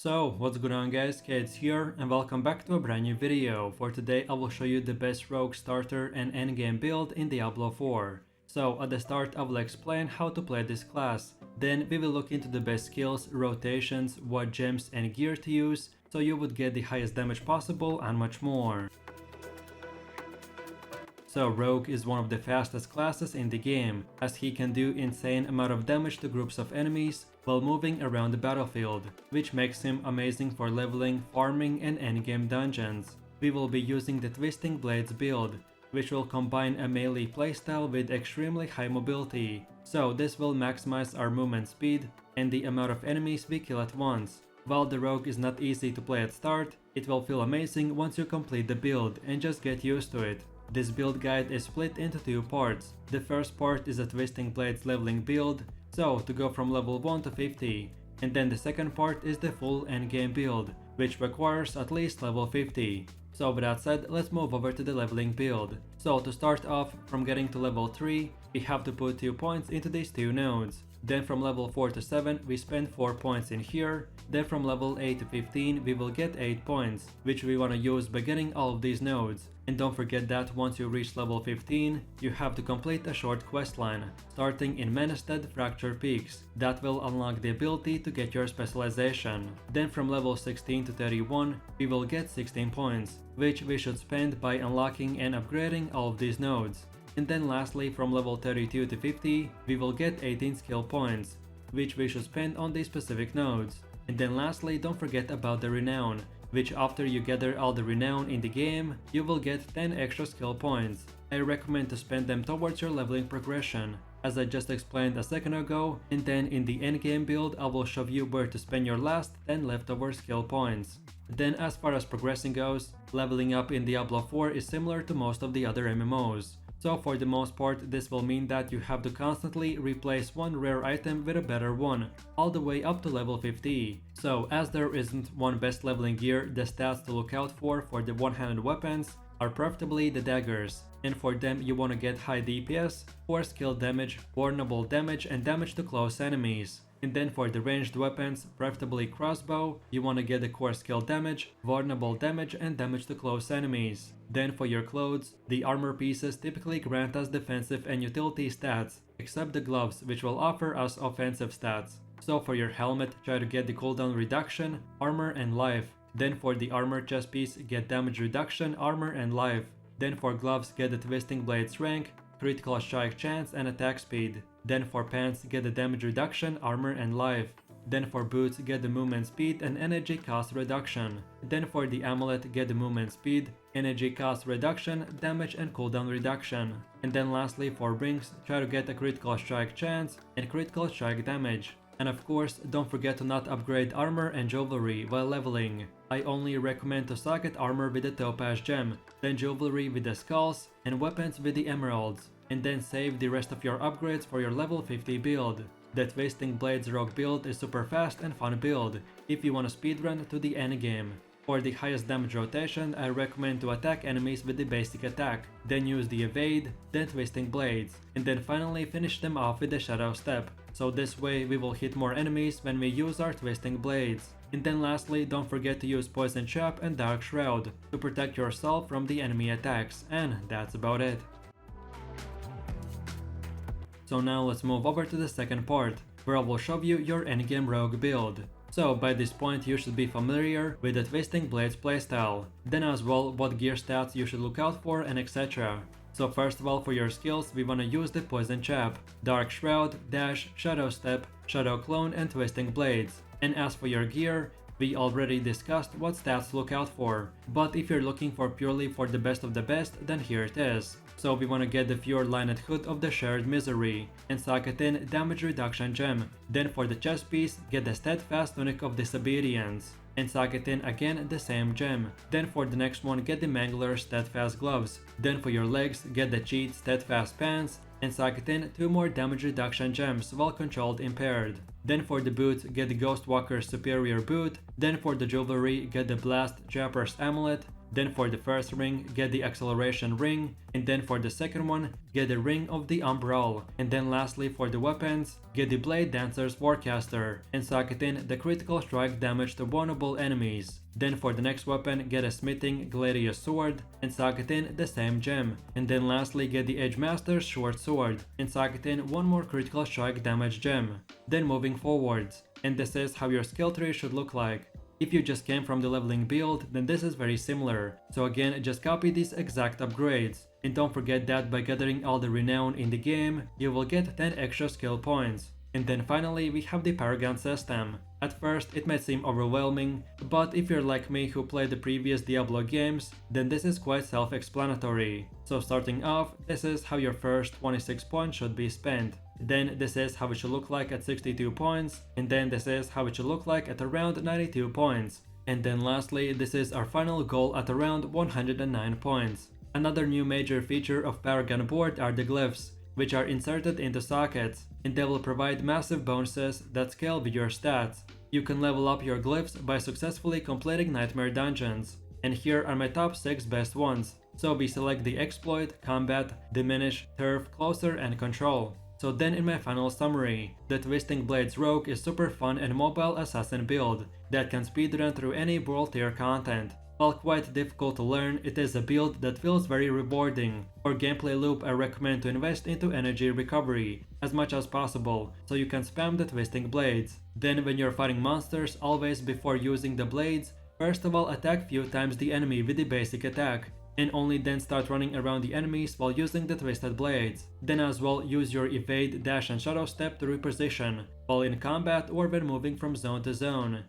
So, what's going on guys, Kids here and welcome back to a brand new video. For today I will show you the best rogue starter and endgame build in Diablo 4. So at the start I will explain how to play this class, then we will look into the best skills, rotations, what gems and gear to use, so you would get the highest damage possible and much more. So Rogue is one of the fastest classes in the game, as he can do insane amount of damage to groups of enemies while moving around the battlefield, which makes him amazing for leveling, farming and endgame dungeons. We will be using the Twisting Blades build, which will combine a melee playstyle with extremely high mobility, so this will maximize our movement speed and the amount of enemies we kill at once. While the Rogue is not easy to play at start, it will feel amazing once you complete the build and just get used to it. This build guide is split into two parts. The first part is a Twisting Blades leveling build, so to go from level 1 to 50, and then the second part is the full endgame build, which requires at least level 50. So with that said, let's move over to the leveling build. So to start off, from getting to level 3, we have to put 2 points into these two nodes. Then from level 4 to 7 we spend 4 points in here, then from level 8 to 15 we will get 8 points, which we want to use by getting all of these nodes. And don't forget that once you reach level 15, you have to complete a short questline, starting in Menestead Fracture Peaks, that will unlock the ability to get your specialization. Then from level 16 to 31 we will get 16 points, which we should spend by unlocking and upgrading all of these nodes. And then lastly from level 32 to 50 we will get 18 skill points, which we should spend on these specific nodes. And then lastly, don't forget about the renown, which after you gather all the renown in the game, you will get 10 extra skill points. I recommend to spend them towards your leveling progression, as I just explained a second ago, and then in the endgame build I will show you where to spend your last 10 leftover skill points. Then as far as progressing goes, leveling up in Diablo 4 is similar to most of the other MMOs. So for the most part, this will mean that you have to constantly replace one rare item with a better one, all the way up to level 50. So as there isn't one best leveling gear, the stats to look out for the one-handed weapons are preferably the daggers, and for them you want to get high DPS, 4 skill damage, vulnerable damage and damage to close enemies. And then for the ranged weapons, preferably crossbow, you want to get the core skill damage, vulnerable damage and damage to close enemies. Then for your clothes, the armor pieces typically grant us defensive and utility stats, except the gloves which will offer us offensive stats. So for your helmet, try to get the cooldown reduction, armor and life. Then for the armor chest piece, get damage reduction, armor and life. Then for gloves, get the Twisting Blades rank, critical strike chance and attack speed. Then for pants, get the damage reduction, armor and life. Then for boots, get the movement speed and energy cost reduction. Then for the amulet, get the movement speed, energy cost reduction, damage and cooldown reduction. And then lastly for rings, try to get a critical strike chance and critical strike damage. And of course, don't forget to not upgrade armor and jewelry while leveling. I only recommend to socket armor with the topaz gem, then jewelry with the skulls, and weapons with the emeralds, and then save the rest of your upgrades for your level 50 build. The Twisting Blades rogue build is super fast and fun build, if you want to speedrun to the endgame. For the highest damage rotation, I recommend to attack enemies with the basic attack, then use the evade, then Twisting Blades, and then finally finish them off with the shadow step. So this way we will hit more enemies when we use our Twisting Blades. And then lastly, don't forget to use Poison Trap and Dark Shroud to protect yourself from the enemy attacks, and that's about it. So now let's move over to the second part, where I will show you your endgame rogue build. So by this point you should be familiar with the Twisting Blades playstyle, then as well what gear stats you should look out for and etc. So first of all, for your skills we want to use the Poison Trap, Dark Shroud, Dash, Shadow Step, Shadow Clone and Twisting Blades. And as for your gear, we already discussed what stats to look out for, but if you're looking for purely for the best of the best, then here it is. So we want to get the Fjord Lined Hood of the Shared Misery, and socket in Damage Reduction Gem. Then for the chest piece, get the Steadfast Tunic of Disobedience, and socket in again the same gem. Then for the next one, get the Mangler Steadfast Gloves. Then for your legs, get the Cheat Steadfast Pants, and socket in 2 more damage reduction gems while controlled impaired. Then for the boots, get the Ghostwalker's Superior Boot. Then for the jewelry, get the Blast Japper's Amulet. Then for the first ring, get the acceleration ring, and then for the second one, get the ring of the umbral, and then lastly for the weapons, get the blade dancer's forecaster, and socket in the critical strike damage to vulnerable enemies. Then for the next weapon, get a smithing gladius sword, and socket in the same gem, and then lastly get the edge master's short sword, and socket in one more critical strike damage gem. Then moving forwards, and this is how your skill tree should look like. If you just came from the leveling build, then this is very similar, so again just copy these exact upgrades. And don't forget that by gathering all the renown in the game, you will get 10 extra skill points. And then finally we have the Paragon system. At first it may seem overwhelming, but if you're like me who played the previous Diablo games, then this is quite self-explanatory. So starting off, this is how your first 26 points should be spent. Then this is how it should look like at 62 points, and then this is how it should look like at around 92 points. And then lastly, this is our final goal at around 109 points. Another new major feature of Paragon board are the glyphs, which are inserted into sockets, and they will provide massive bonuses that scale with your stats. You can level up your glyphs by successfully completing nightmare dungeons. And here are my top 6 best ones. So we select the exploit, combat, diminish, turf, closer, and control. So then in my final summary, the Twisting Blades Rogue is super fun and mobile assassin build that can speedrun through any world tier content. While quite difficult to learn, it is a build that feels very rewarding. For gameplay loop, I recommend to invest into energy recovery as much as possible, so you can spam the Twisting Blades. Then when you're fighting monsters, always before using the blades, first of all attack few times the enemy with the basic attack, and only then start running around the enemies while using the twisted blades. Then as well use your evade, dash and shadow step to reposition, while in combat or when moving from zone to zone.